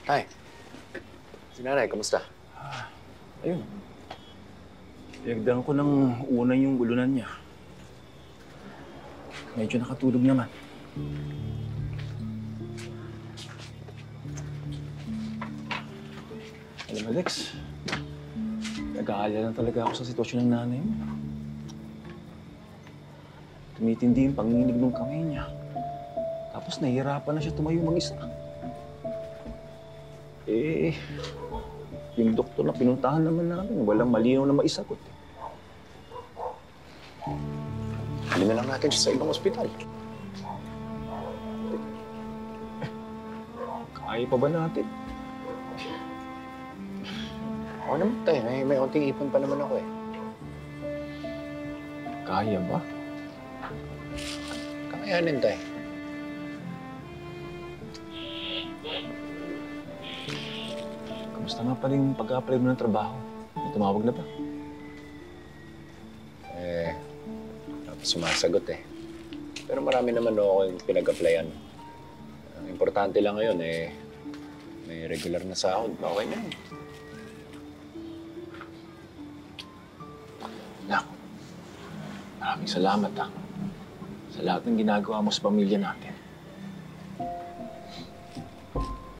Hi. Si nanay, kamusta? Ayun. Pinagdaan ko ng unan yung ulunan niya. Medyo nakatulog naman. Alam mo, Lex, nag-aalala talaga ako sa sitwasyon ng nanay mo. Tumitindi yung panginginig ng kamay niya. Tapos nahihirapan na siya tumayo mag-isa. Yung doktor na pinuntahan naman namin, walang malinaw na maisagot. Halin na lang natin siya sa ibang ospital. Kaya pa ba natin? Oo naman, tay. May unting ipon pa naman ako eh. Kaya ba? Kakayanin, tay. Kamusta nga pala yung pag-a-apply mo ng trabaho? May tumawag na ba? Sumasagot eh. Pero marami naman ako yung pinag-applyan. Ang importante lang ngayon may regular na sahod. Okay na yun. Nak, maraming salamat sa lahat ng ginagawa mo sa pamilya natin.